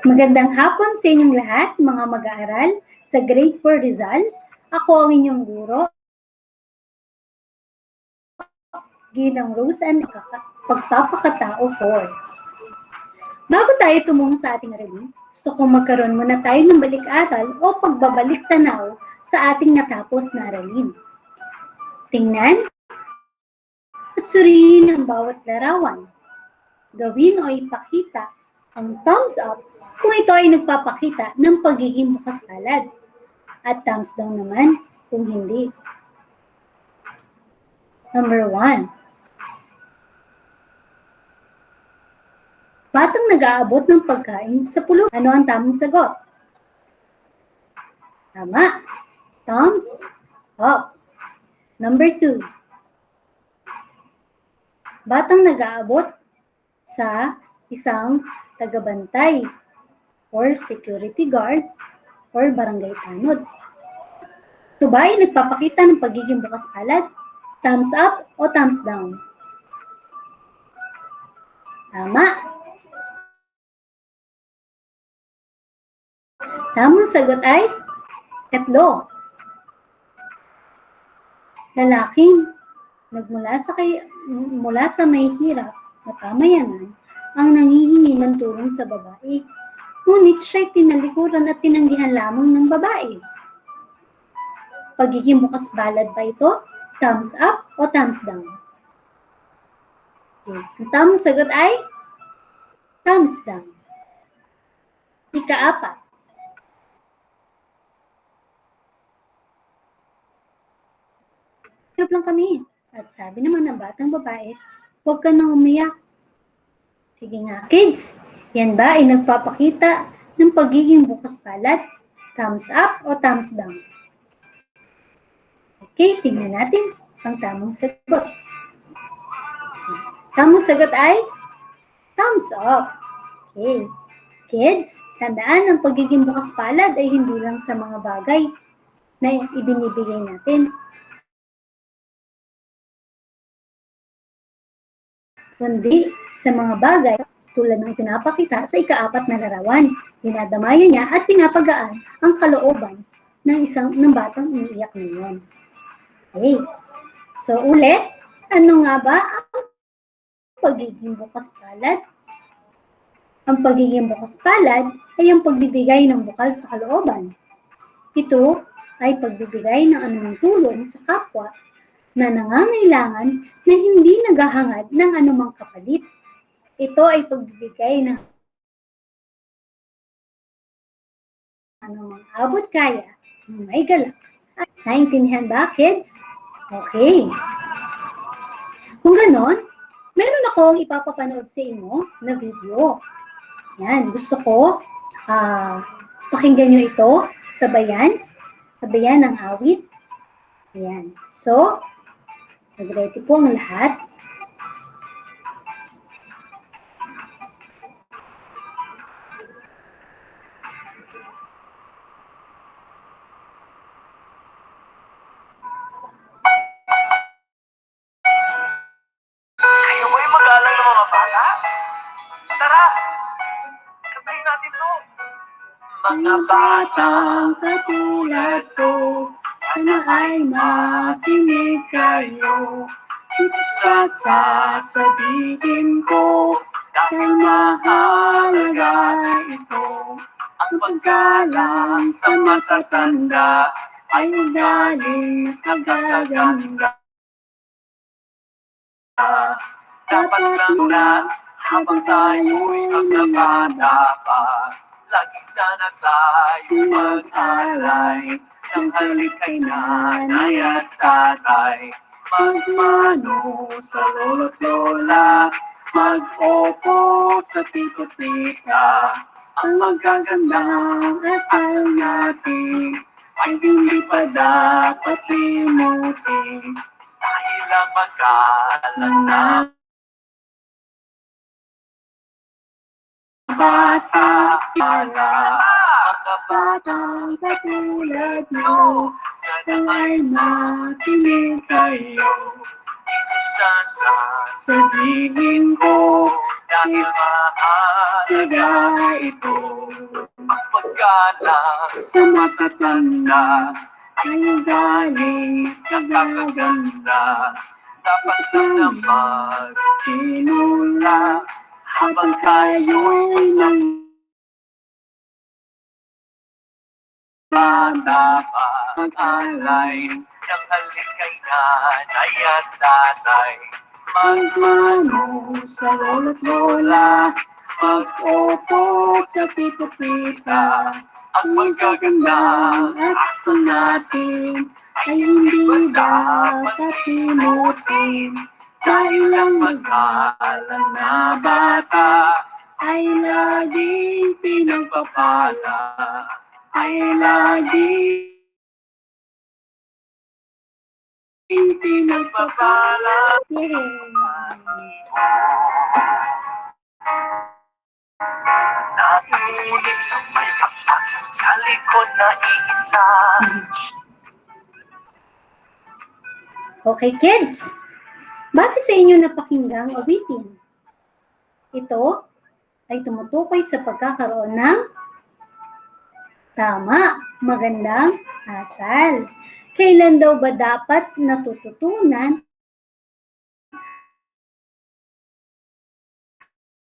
Magandang hapon sa inyong lahat, mga mag-aaral sa Grade 4 Rizal. Ako ang inyong guro, Ginang Rose and Pagpapakatao 4. Bago tayo tumungo sa ating aralin, gusto kong magkaroon muna tayo ng balik-aral o pagbabalik tanaw sa ating natapos na aralin. Tingnan at suriin ang bawat larawan. Gawin o ipakita ang thumbs up kung ito ay nagpapakita ng pagiging bukas palad. At thumbs down naman kung hindi. Number 1. Batang nag-aabot ng pagkain sa pulong. Ano ang tamang sagot? Tama. Thumbs up. Number 2. Batang nag-aabot sa isang tagabantay or security guard or barangay tanod. Ito ba ay nagpapakita ng pagiging bukas palad? Thumbs up o thumbs down? Tama. Tamang sagot ay 3. Lalaking mula sa may hirap na pamayanan ang nanghihingi ng tulong sa babae. Ngunit siya'y tinalikuran at tinanggihan lamang ng babae. Pagiging bukas palad ba ito? Thumbs up o thumbs down? Okay. Ang tamang sagot ay thumbs down. Ika-4. Hirap lang kami. At sabi naman ng batang babae, huwag ka nang umiyak. Sige nga, kids. Yan ba ay nagpapakita ng pagiging bukas palad? Thumbs up o thumbs down? Okay, tingnan natin ang tamang sagot. Tamang sagot ay thumbs up. Okay. Kids, tandaan ang pagiging bukas palad ay hindi lang sa mga bagay na ibinibigay natin, kundi sa mga bagay tulad ng pinapakita sa ika-4 na larawan. Dinadamayan niya at pinapagaan ang kalooban ng batang umiiyak ngayon. Okay. So ulit, ano nga ba ang pagiging bukas palad? Ang pagiging bukas palad ay ang pagbibigay ng bukal sa kalooban. Ito ay pagbibigay ng anumang tulong sa kapwa na nangangailangan na hindi naghahangad ng anumang kapalit. Ito ay pagbibigay ng anumang abot kaya ng may galak. Naintindihan ba, kids? Okay. Kung ganon, meron akong ipapapanood sa inyo na video. Yan, gusto ko pakinggan nyo ito sabayan ng awit. Ayan. So, nag-ready po ang lahat. Kayo ba'y magalang ng mga bata? Tara! Kabayin natin to! Mga batang katulad ko, sana ay makinig kayo. Ito sasabihin ko, dahil mahalaga ito. Ang paggalang sa matatanda ay ugaling kagaganda. Dapat lang habang tayo'y magkabata pa, lagi sana tayo mag-alay ng halik kay nanay at tatay. Magmano sa lolo't lola, mag-opo sa tito-tita. Ang magagandang asal natin ay hindi pa dapat limutin. Dahil ang magalang na bata pala, mga batang katulad mo, sana'y makinig kayo. Ito sasabihin ko, dahil mahalaga ito. Ang paggalang sa matatanda ay galing nakaganda. Dapat lang na magsimula habang tayo'y nang bata pa. Mag-alay ng halik kay nanay at tatay. Magmanong sa lolo't lola, mag-opo sa tito-tita. Ang magagandang aso natin ay hindi dapat pinutin. Dahil lang mag-alang na bata ay laging pinagpapala, ay laging pinagpapala. Nasulit ang may akpak sa likod na iisa. Okay, kids. Base sa inyo napakinggang awitin, ito ay tumutukoy sa pagkakaroon ng tama, magandang asal. Kailan daw ba dapat natututunan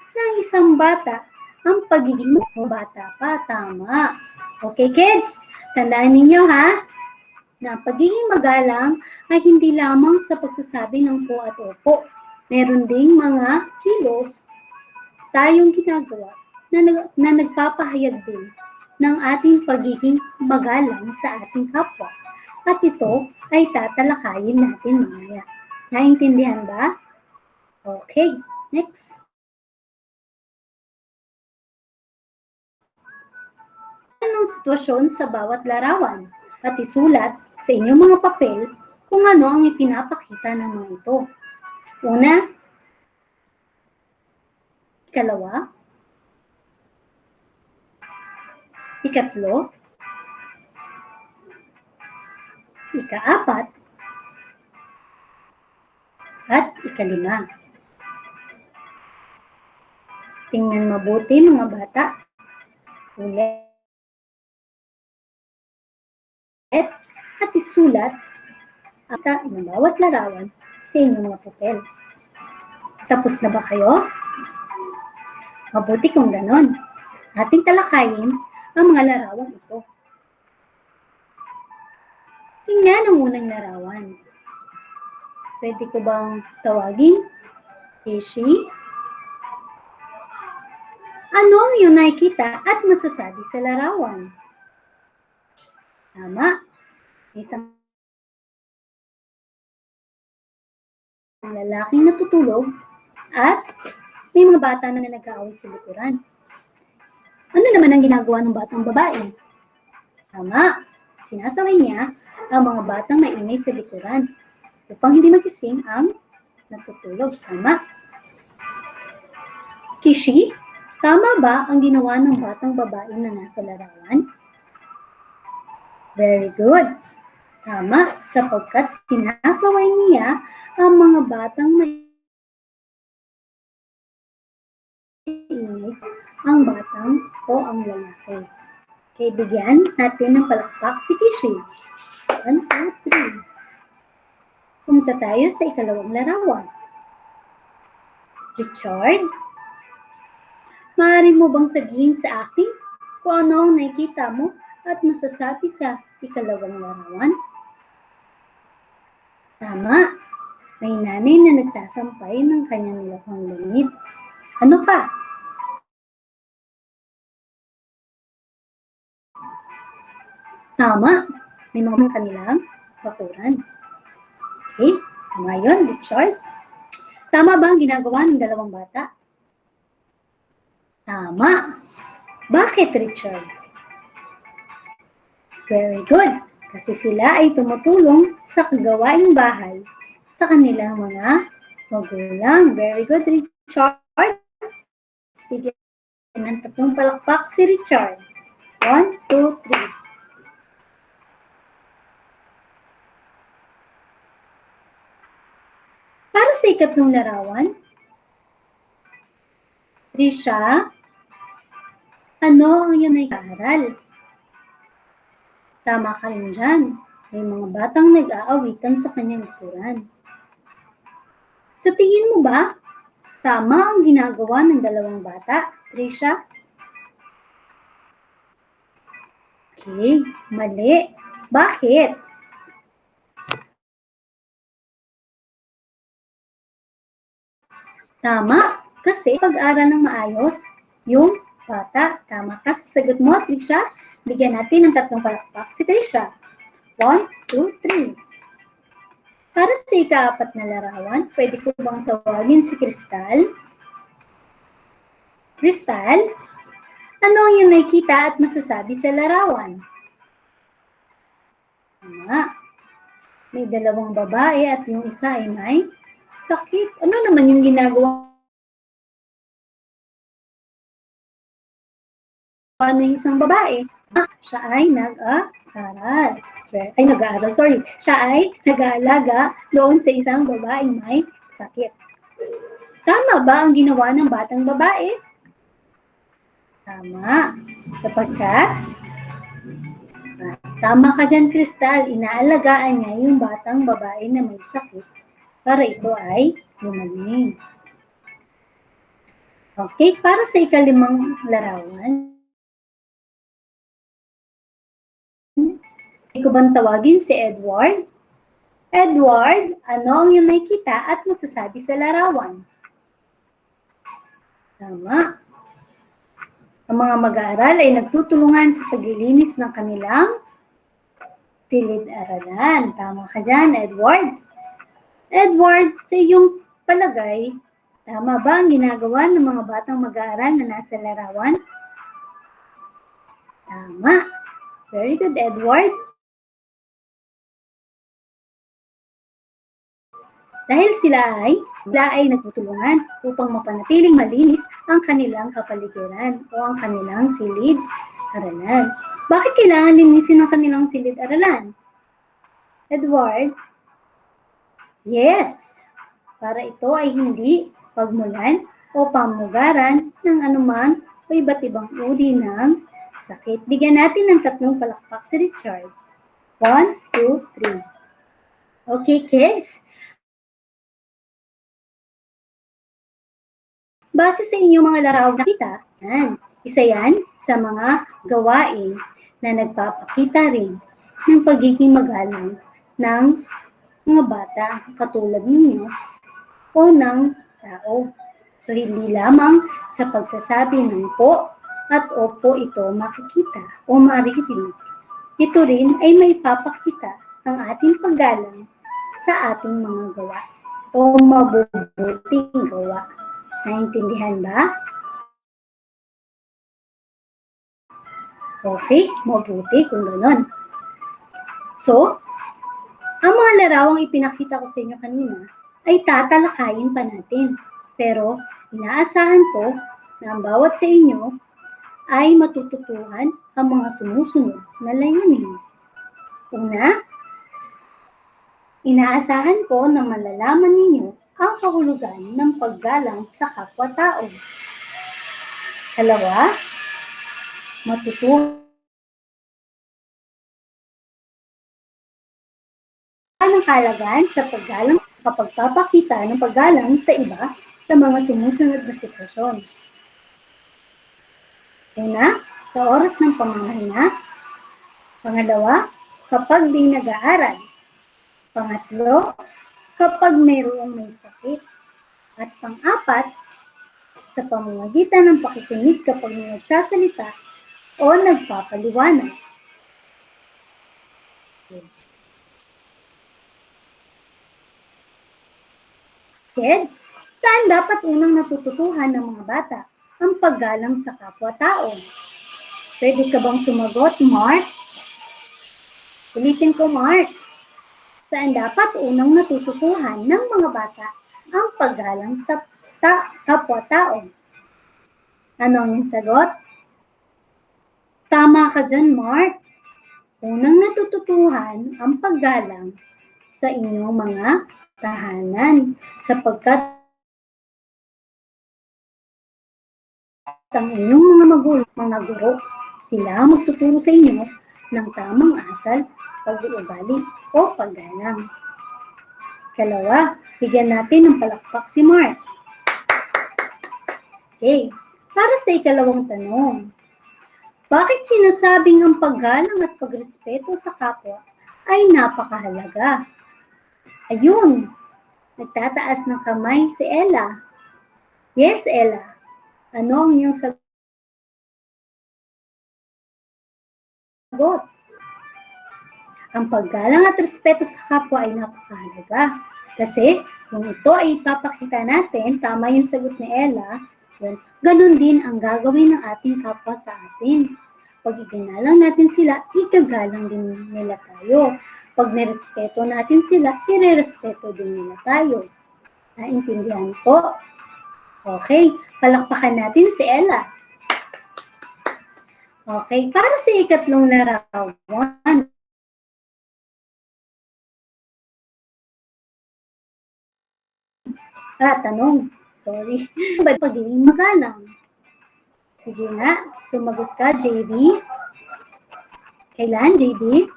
ng isang bata ang pagiging bata pa? Tama. Okay, kids? Tandaan ninyo, ha? Na pagiging magalang ay hindi lamang sa pagsasabi ng po at opo. Meron ding mga kilos tayong ginagawa na nagpapahayag din ng ating pagiging magalang sa ating kapwa. At ito ay tatalakayin natin mamaya. Naintindihan ba? Okay, next. Anong sitwasyon sa bawat larawan? At isulat sa inyong mga papel kung ano ang ipinapakita ng mga ito. Una, ikalawa, ikatlo, ikaapat, at ikalima. Tingnan mabuti mga bata. Ulit. At isulat ang ng bawat larawan sa inyong mga papel. Tapos na ba kayo? Mabuti kung ganon. Ating talakayin ang mga larawang ito. Tingnan ang unang larawan. Pwede ko bang tawagin? Ishi? Ano ang iyong nakikita at masasabi sa larawan? Tama. Isang lalaking natutulog at may mga bata na nag-aaway sa likuran. Ano naman ang ginagawa ng batang babae? Tama. Sinasaway niya ang mga batang maingay sa likuran upang hindi magising ang natutulog. Tama. Kishi, tama ba ang ginawa ng batang babae na nasa larawan? Very good. Tama, sapagkat sinasaway niya ang mga batang maingay ang batang o ang lalaki. Okay, bigyan natin ng palakpak si Kishi. 1, 2, 3. Pumunta tayo sa ikalawang larawan. Richard, maaari mo bang sabihin sa akin kung ano ang nakikita mo at masasabi sa ikalawang larawan? Tama, may nanay na nagsasampay ng kanyang nilakhang langit. Ano pa? Tama, may mga kanilang bakuran. Okay, ngayon, Richard. Tama ba ang ginagawa ng dalawang bata? Tama. Bakit, Richard? Very good. Kasi sila ay tumutulong sa gawaing bahay sa kanilang mga magulang. Very good, Richard. Bigyan ng tatlong palakpak si Richard. 1, 2, 3. Para sa ikatlong larawan, Trisha, ano ang iyong nag-aaral? Tama ka rin dyan. May mga batang nag-aawitan sa kanyang likuran. Sa tingin mo ba, tama ang ginagawa ng dalawang bata, Trisha? Okay, mali. Bakit? Tama, kasi pag-aral ng maayos, yung bata. Tama ka sa sagot mo, Trisha. Bigyan natin ng 3 palakpak si Trisha. 1, 2, 3. Para sa ika-4 na larawan, pwede ko bang tawagin si Crystal? Crystal, ano ang iyong nakikita at masasabi sa larawan? Tama. May 2 babae at yung isa ay may sakit. Ano naman yung ginagawa ng isang babae? Siya ay nag-aaral. Siya ay nag-aalaga doon sa isang babaeng may sakit. Tama ba ang ginawa ng batang babae? Tama. Sapagkat, tama ka dyan, Crystal. Inaalagaan niya yung batang babae na may sakit para ito ay gumaling. Okay, para sa ika-5 larawan, ko bang tawagin si Edward? Edward, ano ang iyong nakikita at masasabi sa larawan? Tama. Ang mga mag-aaral ay nagtutulungan sa paglilinis ng kanilang silid-aralan. Tama ka dyan, Edward. Edward, sa iyong palagay, tama ba ang ginagawa ng mga batang mag-aaral na nasa larawan? Tama. Very good, Edward. Dahil sila ay nagtutulungan upang mapanatiling malinis ang kanilang kapaligiran o ang kanilang silid-aralan. Bakit kailangan linisin ang kanilang silid-aralan? Edward? Yes, para ito ay hindi pagmulan o pamugaran ng anuman o iba't ibang uri ng sakit. Bigyan natin ng 3 palakpak si Richard. 1, 2, 3. Okay, kids. Base sa inyong mga larawan nakita, isa yan sa mga gawain na nagpapakita rin ng pagiging magalang ng mga bata katulad ninyo o ng tao. So, hindi lamang sa pagsasabi ng po at opo ito makikita o maririnig. Ito rin ay may papakita ng ating paggalang sa ating mga gawa o mabubuting gawa. Naintindihan ba? Okay, mabuti kung gano'n. So, ang mga larawang ipinakita ko sa inyo kanina ay tatalakayin pa natin. Pero, inaasahan ko na ang bawat sa inyo ay matututuhan ang mga sumusunod na layunin. Una, inaasahan ko na malalaman ninyo ang kahulugan ng paggalang sa kapwa-tao. Dalawa, matutuhan ng kahalagaan sa paggalang kapag papakita ng paggalang sa iba sa mga sumusunod na sitwasyon. Una, sa oras ng pamamahinga. Pangalawa, kapag di nag-aaral. Pangatlo, kapag mayroong may sakit. At pang-apat, sa pamamagitan ng pakikinig kapag may nagsasalita o nagpapaliwanag. Kids, saan dapat unang natututuhan ng mga bata ang paggalang sa kapwa-tao? Pwede ka bang sumagot, Mark? Ulitin ko, Mark. Saan dapat unang natututuhan ng mga bata ang paggalang sa kapwa-tao? Ano ang sagot? Tama ka dyan, Mark. Unang natututuhan ang paggalang sa inyong mga tahanan sapagkat ang inyong mga magulang, mga guro. Sila ang magtuturo sa inyo ng tamang asal, pag-uugali o paggalang. Kalawa, bigyan natin ng palakpak si Mark. Okay, para sa ikalawang tanong, bakit sinasabing ang paggalang at pagrespeto sa kapwa ay napakahalaga? Ayun, nagtataas ng kamay si Ella. Yes, Ella. Ano ang iyong sagot? Ang paggalang at respeto sa kapwa ay napakahalaga. Kasi kung ito ay ipapakita natin, tama yung sagot ni Ella, ganun din ang gagawin ng ating kapwa sa atin. Pag iganalang natin sila, igagalang din nila tayo. Pag nirespeto natin sila, irerespeto din nila tayo. Naintindihan po? Okay, palakpakan natin si Ella. Okay, para sa ikatlong larawan, tanong, sorry, ba't pagiging magalang? Sige nga, sumagot ka, JD. Kailan, JD?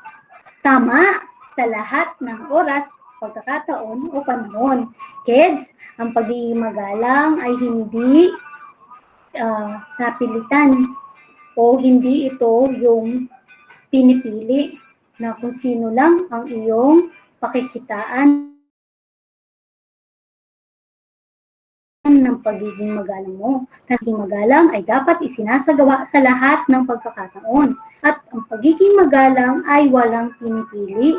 Tama, sa lahat ng oras, pagkakataon o panahon. Kids, ang pagiging magalang ay hindi sa pilitan o hindi ito yung pinipili na kung sino lang ang iyong pakikitaan ng pagiging magalang mo. Pagiging magalang ay dapat isinasagawa sa lahat ng pagkakataon. At ang pagiging magalang ay walang pinipili.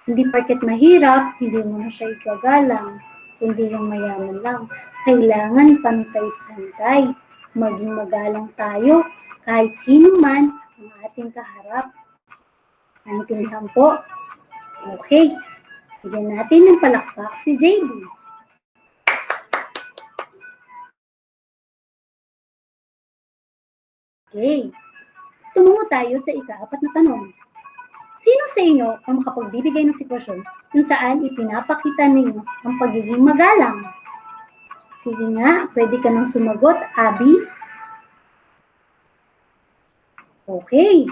Hindi porket mahirap, hindi mo na siya igagalang. Kundi yung mayaman lang. Kailangan pantay-pantay. Maging magalang tayo kahit sino man ang ating kaharap. Naintindihan po? Okay. Bigyan natin ng palakpak si JD. Okay. Tumungo tayo sa ika-4 na tanong. Sino sa inyo ang makapagbibigay ng sitwasyon kung saan ipinapakita ninyo ang pagiging magalang? Sige nga, pwede ka nang sumagot, Abby. Okay.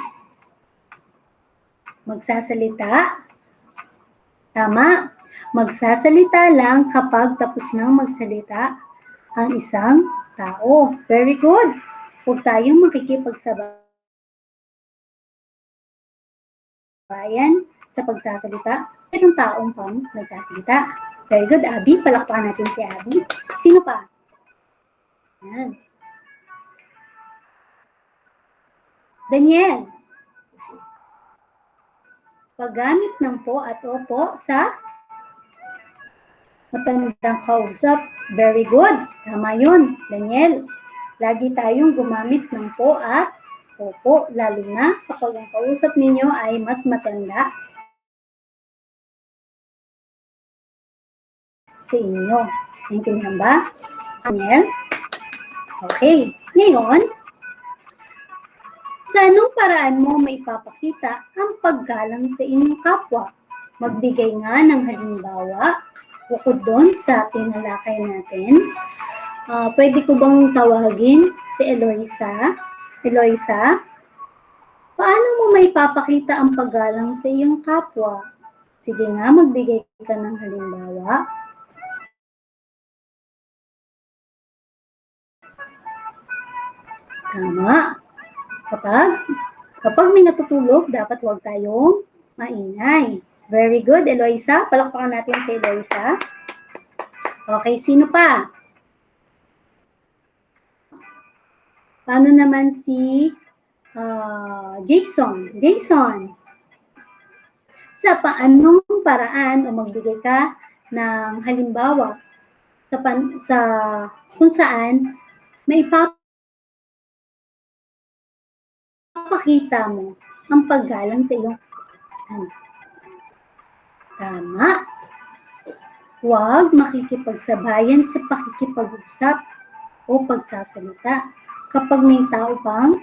Magsasalita. Tama. Magsasalita lang kapag tapos nang magsalita ang isang tao. Very good. Huwag tayong makikipagsabayan sa pagsasalita. Mayroong taong pang nagsasalita. Very good, Abby. Palakpakan natin si Abby. Sino pa? Yan. Daniel. Paggamit ng po at opo sa matandang kausap. Very good. Tama yun, Daniel. Lagi tayong gumamit ng po at opo, lalo na kapag ang kausap ninyo ay mas matanda sa inyo. Naintindihan ba, Daniel? Okay. Ngayon, sa anong paraan mo maipapakita ang paggalang sa inyong kapwa? Magbigay nga ng halimbawa, bukod doon sa tinalakay natin. Pwede ko bang tawagin si Eloisa? Eloisa, paano mo maipapakita ang paggalang sa iyong kapwa? Sige nga, magbigay ka ng halimbawa. Tama. Kapag may natutulog, dapat huwag tayong maingay. Very good, Eloisa. Palakpakan natin si Eloisa. Okay, sino pa? Paano naman si Jason? Jason, sa paanong paraan o magbigay ka ng halimbawa sa kung saan maipapakita mo ang paggalang sa iyong tama. Huwag makikipagsabayan sa pakikipag-usap o pagsasalita kapag may tao pang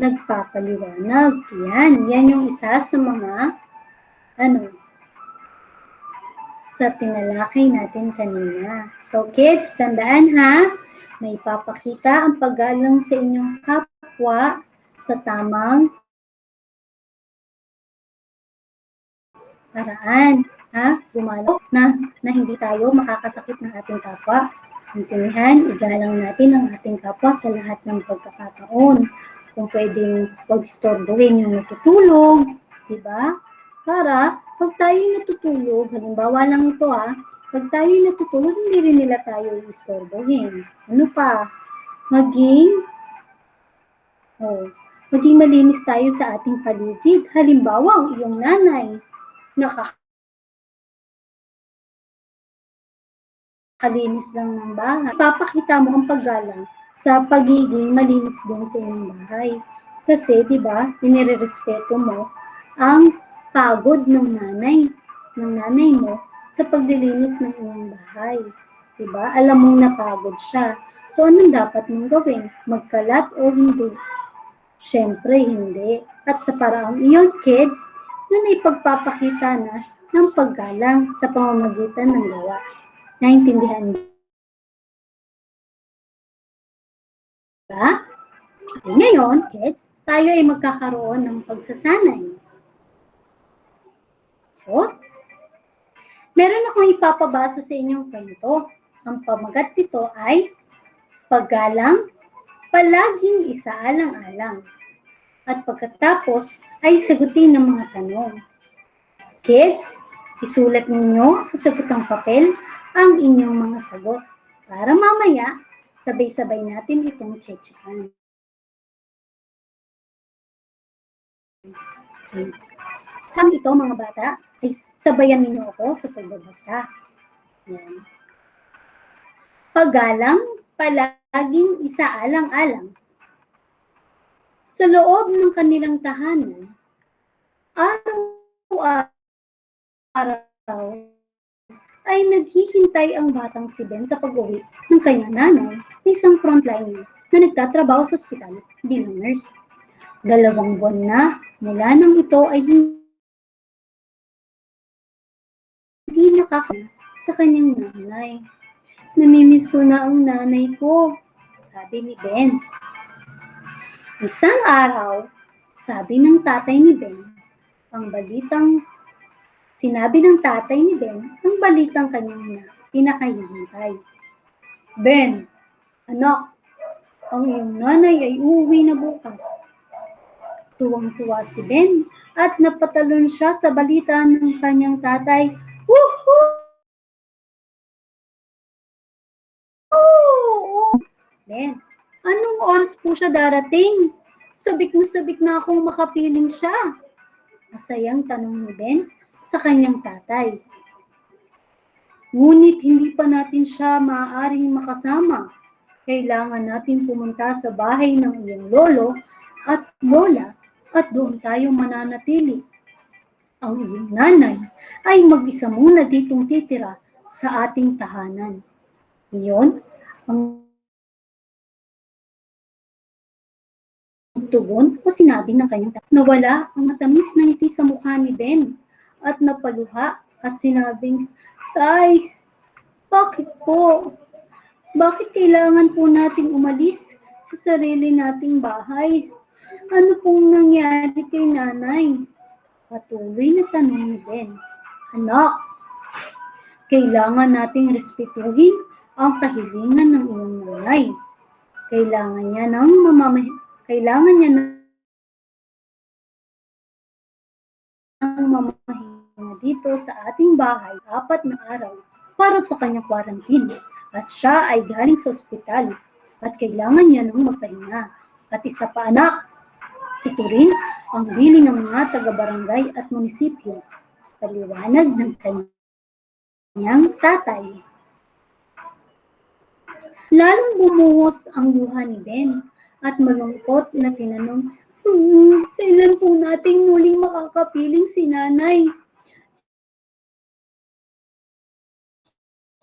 nagpapaliwanag. Yan yung isa sa mga sa tinalakay natin kanina. So kids, tandaan ha, May papakita ang paggalang sa inyong kapwa sa tamang paraan. Gumalaw na hindi tayo makakasakit ng ating kapwa. Intindihan, igalang natin ang ating kapwa sa lahat ng pagkakataon. Kung pwedeng pag-istorbohin yung natutulog, di ba? Para pag tayo natutulog, halimbawa lang ito pag tayo natutulog, hindi rin nila tayo i-istorbohin. Ano pa? Maging malinis tayo sa ating paligid. Halimbawa, ang iyong nanay, nakakalinis lang ng bahay. Ipapakita mo ang paggalang sa pagiging malinis din sa iyong bahay. Kasi, di ba, inirerespeto mo ang pagod ng nanay mo sa paglilinis ng iyong bahay. Di ba? Alam mong napagod siya. So, anong dapat mong gawin? Magkalat o hindi? Siyempre, hindi. At sa paraang iyon, kids, na ipagpapakita na ng paggalang sa pamamagitan ng gawa. Naintindihan niyo ba? Okay, ngayon, kids, tayo ay magkakaroon ng pagsasanay. So, meron akong ipapabasa sa inyong kwento. Ang pamagat nito ay paggalang, palaging isaalang-alang. At pagkatapos ay sagutin ng mga tanong. Kids, isulat ninyo sa sagutang papel ang inyong mga sagot para mamaya sabay-sabay natin itong chechikan. Saan ito mga bata ay sabayan ninyo ako sa pagbabasa. Yan. Paggalang, palaging isaalang-alang. Sa loob ng kanilang tahanan, araw-araw ay naghihintay ang batang si Ben sa pag-uwi ng kanyang nanay na isang frontliner na nagtatrabaho sa ospital bilang nurse. 2 buwan na mula nang ito ay hindi nakakita sa kanyang nanay. Namimiss ko na ang nanay ko, sabi ni Ben. Isang araw, sabi ng tatay ni Ben, sinabi ng tatay ni Ben ang balitang kanyang pinakahihintay. Ben, anak, ang iyong nanay ay uuwi na bukas. Tuwang-tuwa si Ben at napatalon siya sa balita ng kanyang tatay. Woohoo! Ben, anong oras po siya darating? Sabik na akong makapiling siya. Masayang tanong ni Ben sa kanyang tatay. Ngunit hindi pa natin siya maaaring makasama. Kailangan natin pumunta sa bahay ng iyong lolo at lola at doon tayo mananatili. Ang iyong nanay ay mag-isa muna ditong titira sa ating tahanan. Iyon ang tugon o sinabi ng kanyang tatay. Nawala ang matamis na ngiti sa mukha ni Ben at napaluha at sinabing, Tay, bakit po? Bakit kailangan po nating umalis sa sarili nating bahay? Ano pong nangyari kay nanay? Patuloy na tanong ni Ben. Anak, kailangan nating respetuhin ang kahilingan ng iyong nanay. Kailangan niya ng mamahinga dito sa ating bahay 4 na araw para sa kanyang quarantine. At siya ay galing sa ospital at kailangan niya ng magpahinga. At isa pa anak, ito rin ang bili ng mga taga-barangay at munisipyo. Paliwanag ng kanyang tatay. Lalong bumuhos ang luha ni Ben at malungkot na tinanong, kailan po nating muling makakapiling si nanay?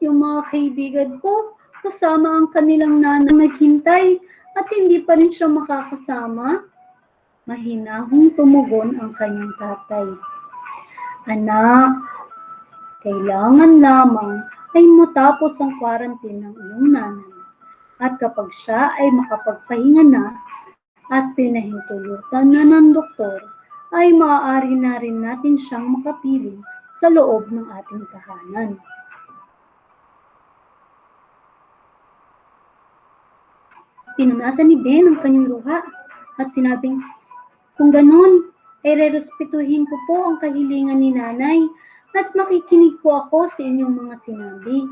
Yung mga kaibigan ko, kasama ang kanilang nanay naghintay at hindi pa rin siya makakasama. Mahinahong tumugon ang kanyang tatay. Anak, kailangan lamang ay matapos ang quarantine ng iyong nanay At kapag siya ay makapagpahinga na at pinahintulutan na ng doktor, ay maaari na rin natin siyang makapiling sa loob ng ating tahanan. Pinunasan ni Ben ang kanyang luha at sinabing, kung ganon, ay rerespetuhin ko po ang kahilingan ni nanay at makikinig po ako sa inyong mga sinabi.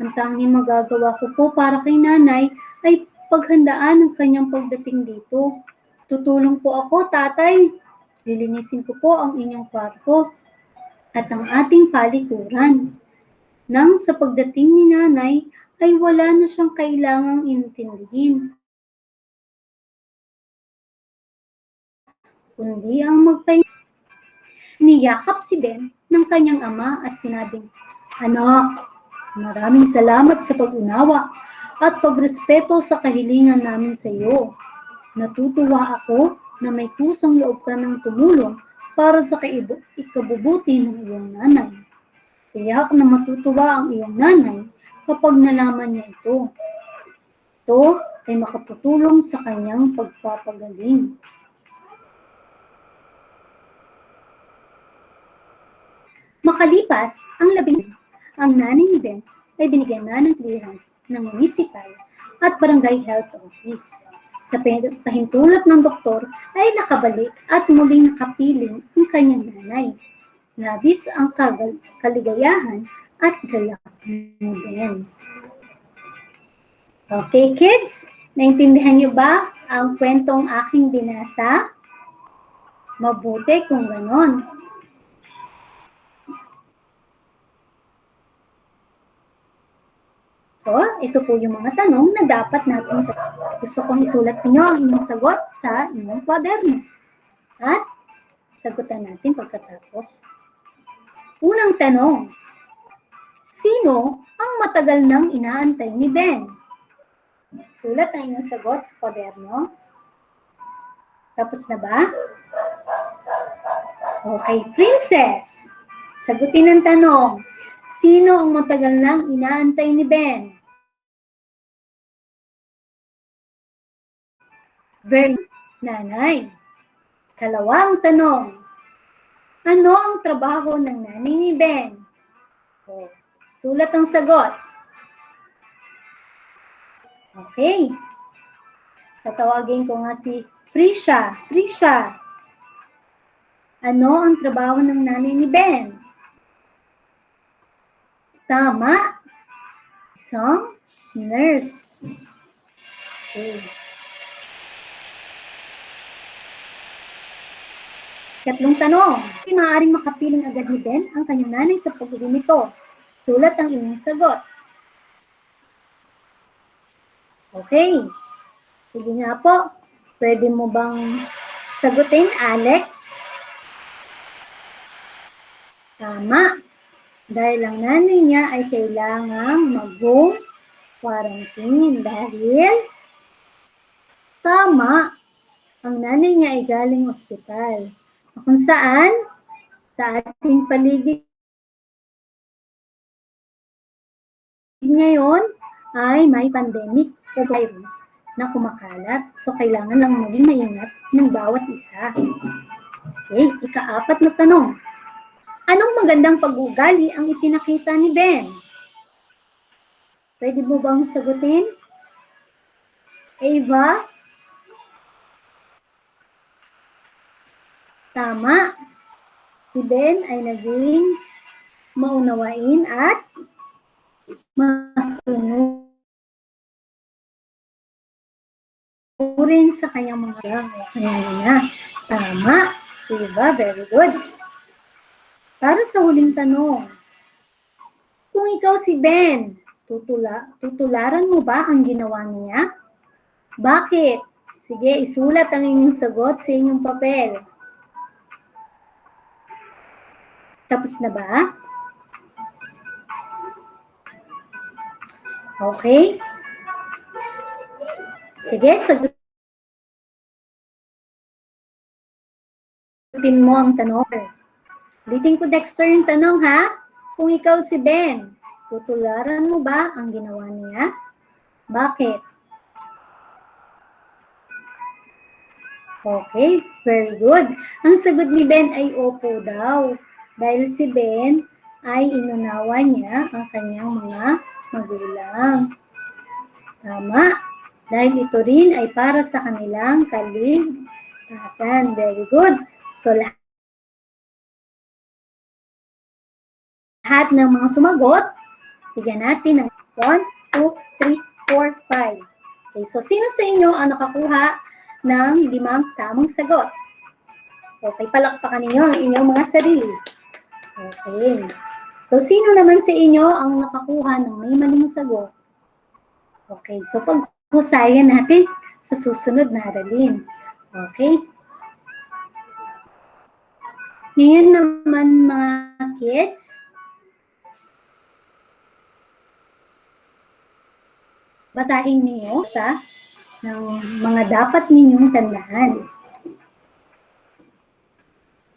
Ang tanging magagawa ko po para kay nanay ay paghandaan ang kanyang pagdating dito. Tutulong po ako, tatay. Lilinisin ko po ang inyong kwarto at ang ating palikuran. Nang sa pagdating ni nanay ay wala na siyang kailangang intindihin, kundi ang magpahinga. Niyakap si Ben ng kanyang ama at sinabing, anak, maraming salamat sa pag-unawa at pagrespeto sa kahilingan namin sa iyo. Natutuwa ako na may kusang loob ka ng tumulong para sa ikabubuti ng iyong nanay. Tiyak na matutuwa ang iyong nanay kapag nalaman niya ito. Ito ay makatutulong sa kanyang pagpapagaling. Makalipas ang ang nanay ni Ben ay binigyan na ng clearance ng municipal at barangay health office. Sa pahintulot ng doktor ay nakabalik at muling nakapiling ang kanyang nanay. Labis ang kaligayahan at galak mo din. Okay, kids? Naintindihan niyo ba ang kwentong aking binasa? Mabuti kung ganon. So, ito po yung mga tanong na dapat natin sagutin. Gusto kong isulat niyo ang inyong sagot sa inyong kwaderno. At sagutan natin pagkatapos. Unang tanong, sino ang matagal nang inaantay ni Ben? Sulat ang inyong sagot sa kwaderno. Tapos na ba? Okay, Princess. Sagutin ang tanong. Sino ang matagal nang inaantay ni Ben? Very nanay. Kalawang tanong. Ano ang trabaho ng nanay ni Ben? Sulat ang sagot. Okay. Tatawagin ko nga si Prisha. Prisha. Ano ang trabaho ng nanay ni Ben? Tama. Isang nurse. Okay. Tatlong tanong. Hindi maaaring makapiling agad ni Ben ang kanyang nanay sa pag-uwi nito. Sulat ang inyong sagot. Okay. Sige nga po. Pwede mo bang sagutin, Alex? Tama. Dahil ang nanay niya ay kailangang mag-home quarantine dahil tama, ang nanay niya ay galing ospital. Kung saan, sa ating paligid ngayon ay may pandemic o virus na kumakalat. So, kailangan lang maging maingat ng bawat isa. Okay, ika-4 na tanong. Anong magandang pag-uugali ang ipinakita ni Ben? Pwede mo bang sagutin? Ava? Tama. Si Ben ay naging maunawain at masunurin sa kanyang mga kanya. Tama. Ava, very good. Para sa huling tanong, kung ikaw si Ben, tutularan mo ba ang ginawa niya? Bakit? Sige, isulat ang inyong sagot sa inyong papel. Tapos na ba? Okay? Sige, sagutin mo ang tanong. Ulitin ko, Dexter, yung tanong, ha? Kung ikaw si Ben, tutularan mo ba ang ginawa niya? Bakit? Okay, very good. Ang sagot ni Ben ay opo daw. Dahil si Ben ay inunawa niya ang kanyang mga magulang. Tama. Dahil ito rin ay para sa kanilang kaligtasan. Very good. So, lahat ng mga sumagot, bigyan natin ng 1, 2, 3, 4, 5. Okay, so sino sa inyo ang nakakuha ng 5 tamang sagot? Okay, palakpakan ninyo ang inyong mga sarili. Okay. So, sino naman sa inyo ang nakakuha ng may maling sagot? Okay, so paghusayan natin sa susunod na aralin. Okay? Ngayon naman mga kids, basahin niyo sa ng mga dapat ninyong tandaan.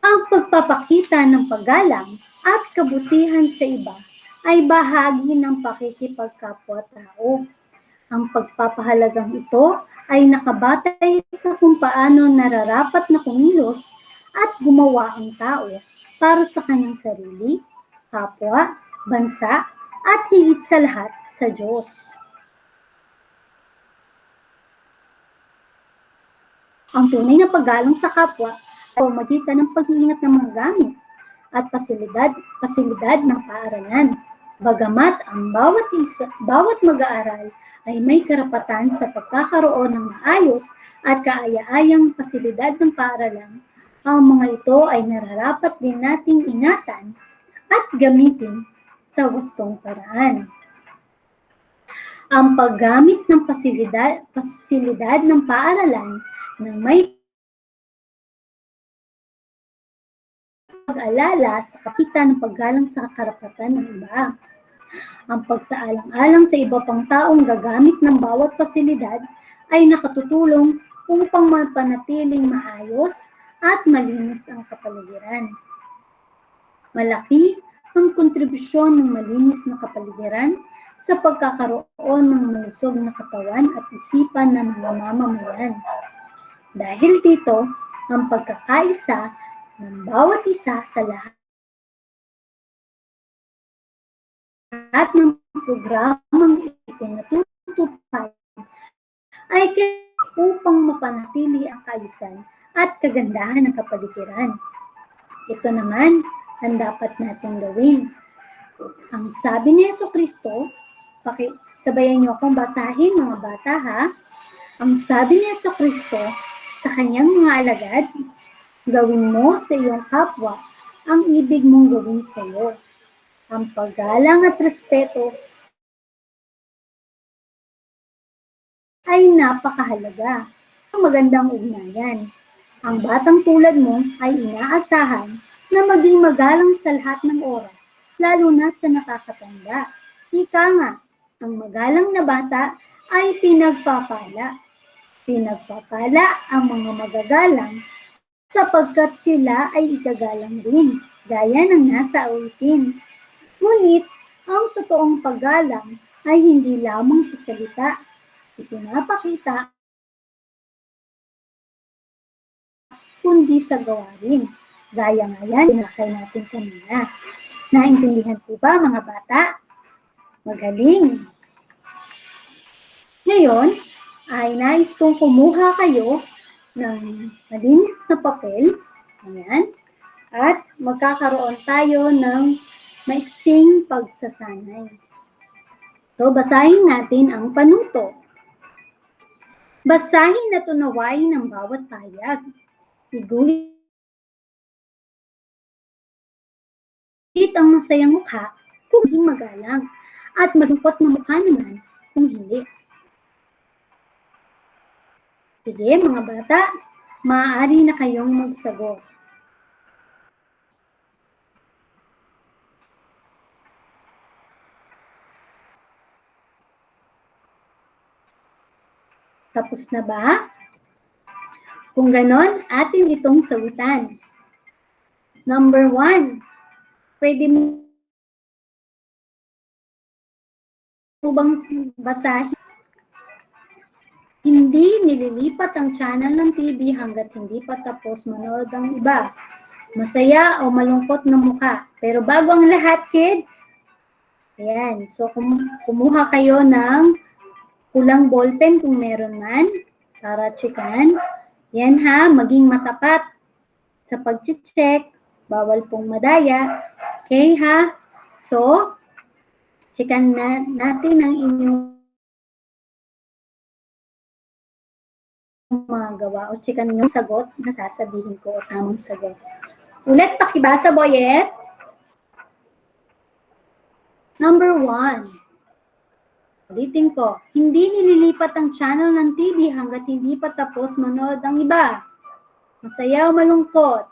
Ang pagpapakita ng paggalang at kabutihan sa iba ay bahagi ng pakikipagkapwa-tao. Ang pagpapahalagang ito ay nakabatay sa kung paano nararapat na kumilos at gumawa ang tao para sa kanyang sarili, kapwa, bansa, at higit sa lahat sa Diyos. Ang tunay na paggalang sa kapwa ay pamamagitan ng pag-iingat ng mga gamit at pasilidad ng paaralan. Bagamat ang bawat mag-aaral ay may karapatan sa pagkakaroon ng maayos at kaaya-ayang pasilidad ng paaralan, ang mga ito ay nararapat din nating ingatan at gamitin sa wastong paraan. Ang paggamit ng pasilidad ng paaralan ng may pag-alala sa kapitan ng paggalang sa karapatan ng iba. Ang pagsaalang-alang sa iba pang taong gagamit ng bawat pasilidad ay nakatutulong upang mapanatiling maayos at malinis ang kapaligiran. Malaki ang kontribusyon ng malinis na kapaligiran sa pagkakaroon ng malusog na katawan at isipan ng mga mamamayan. Dahil dito, ang pagkakaisa ng bawat isa sa lahat ng programang itinatutupad ay upang mapanatili ang kaayusan at kagandahan ng kapaligiran. Ito naman ang dapat nating gawin. Ang sabi ni Jesucristo, sabayan niyo akong basahin mga bata ha. Ang sabi ni Jesucristo sa kanyang mga alagad, gawin mo sa iyong kapwa ang ibig mong gawin sa iyo. Ang paggalang at respeto ay napakahalaga. Ang magandang ugnayan. Ang batang tulad mo ay inaasahan na maging magalang sa lahat ng oras, lalo na sa nakakatanda. Ika nga, ang magalang na bata ay pinagpapala. Pinagpapala ang mga magagalang sapagkat sila ay igagalang din, gaya ng nasa awitin. Ngunit, ang totoong paggalang ay hindi lamang sa salita. Ipinapakita kundi sa gawain. Gaya nga yan, tinakay natin kanina. Naintindihan po ba mga bata? Magaling! Ngayon, ay nais kong kumuha kayo ng malinis na papel. Ayan. At magkakaroon tayo ng maiksing pagsasanay. So, basahin natin ang panuto. Basahin at unawain ng bawat payag. Iguhit ang masayang mukha kung hindi magalang at malungkot na mukha naman kung hindi. Sige mga bata, maaari na kayong magsagot. Tapos na ba? Kung ganon, atin itong sagutan. Number 1, pwede mo bang basahin Hindi nililipat ang channel ng TV hanggat hindi pa tapos manood ang iba. Masaya o malungkot na mukha. Pero bago ang lahat, kids, ayan, so kumuha kayo ng kulang ballpen kung meron man para checkan. Yan ha, maging matapat sa pag-check. Bawal pong madaya. Okay ha? So, checkan na natin ang inyong mga gawa o checkan yung sagot na sasabihin ko o tamang sagot. Ulit, pakibasa, Boyet. Number 1. Ulitin ko, hindi nililipat ang channel ng TV hanggat hindi pa tapos manood ang iba. Masaya o malungkot?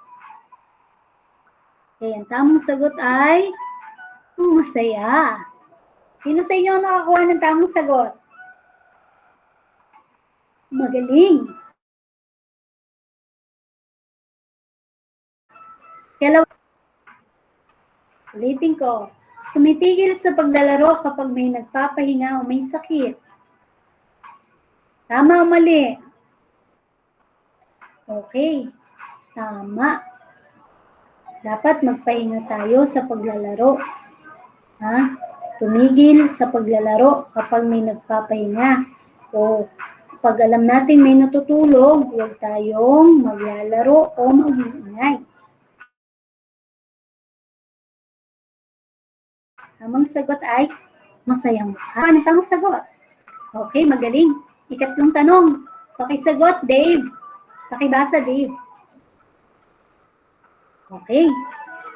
Okay, ang tamang sagot ay masaya. Sino sa inyo nakakuha ng tamang sagot? Magaling. Kaya ulitin ko, tumitigil sa paglalaro kapag may nagpapahinga o may sakit. Tama o mali? Okay, tama. Dapat magpahinga tayo sa paglalaro. Ha? Tumigil sa paglalaro kapag may nagpapahinga. O pag alam natin may natutulog, huwag tayong maglalaro o mag-iingay. Tamang sagot ay masayang mukha. Ano tamang sagot? Okay, magaling. Ikatlong tanong. Pakisagot, Dave. Pakibasa, Dave. Okay.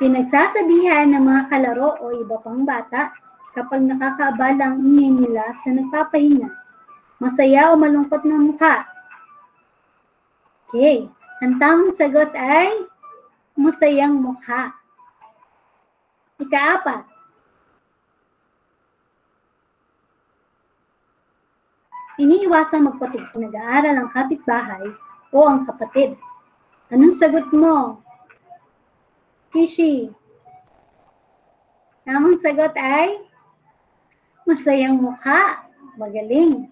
Pinagsasabihan ng mga kalaro o iba pang bata kapag nakakaabala ang ingay nila sa nagpapahinga. Masaya o malungkot na mukha? Okay. Ang tamang sagot ay masayang mukha. Ika-4. Iniiwasang magpatugtog nag-aaral ang kapitbahay o ang kapatid. Anong sagot mo? Kishi. Tamang sagot ay masayang mukha. Magaling.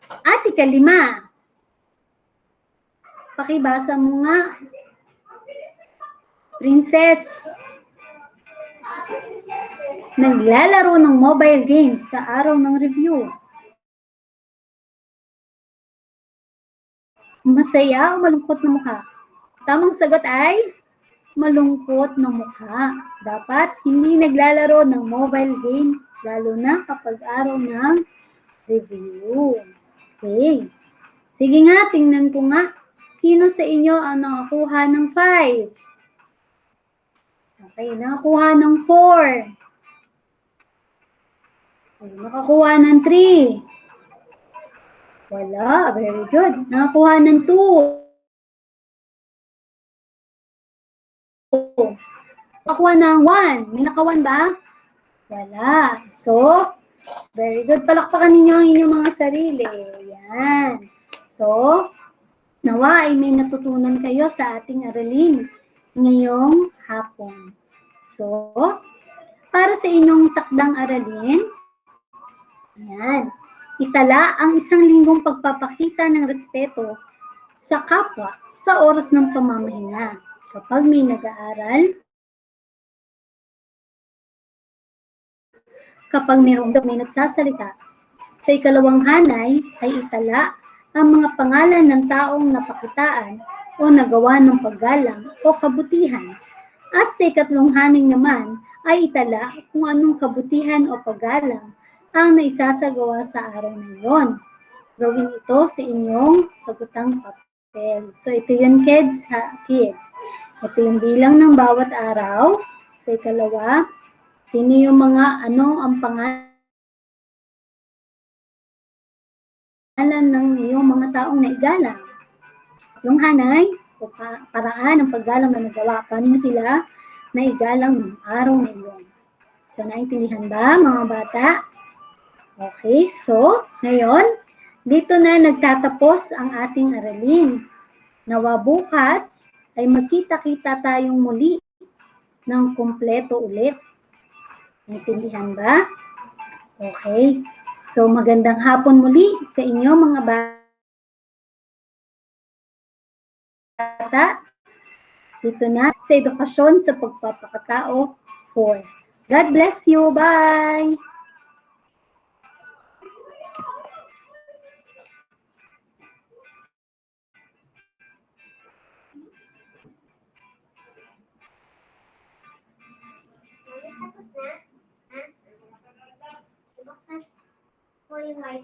At ika-5. Pakibasa mo nga. Princess. Naglalaro ng mobile games sa araw ng review. Masaya o malungkot na mukha? Tamang sagot ay malungkot na mukha. Dapat hindi naglalaro ng mobile games, lalo na kapag araw ng review. Okay. Sige nga, tingnan ko nga. Sino sa inyo ang nakakuha ng 5? Okay, nakakuha ng 4. Okay, nakakuha ng 3. Wala, very good. Nakakuha ng 2. Nakakuha ng 1. May naka-1 ba? Wala. So, very good. Palakpakan ninyo ang inyong mga sarili. Yan. So, nawa ay may natutunan kayo sa ating aralin ngayong hapon. So, para sa inyong takdang aralin, yan. Itala ang isang linggong pagpapakita ng respeto sa kapwa sa oras ng pamamahinga. Kapag may nag-aaral, kapag may nagsasalita. Sa ikalawang hanay ay itala ang mga pangalan ng taong napakitaan o nagawa ng paggalang o kabutihan. At sa ikatlong hanay naman ay itala kung anong kabutihan o paggalang ang naisasagawa sa araw na iyon. Gawin ito sa inyong sagutang papel. So ito yun, kids. Ito yung bilang ng bawat araw. Sa ikalawa, sino yung mga ang pangalan ng iyong mga taong naigalang? Yung hanay, o paraan ng paggalang na nagawa. Paano mo sila naigalang ng araw na iyon? So, naintindihan ba, mga bata? Okay, so, ngayon, dito na nagtatapos ang ating aralin. Nawa bukas ay magkita-kita tayong muli ng kumpleto ulit. Naintindihan ba? Okay. So magandang hapon muli sa inyo mga bata. Dito na sa edukasyon sa pagpapakatao 4. God bless you. Bye! Tapos na? Ha?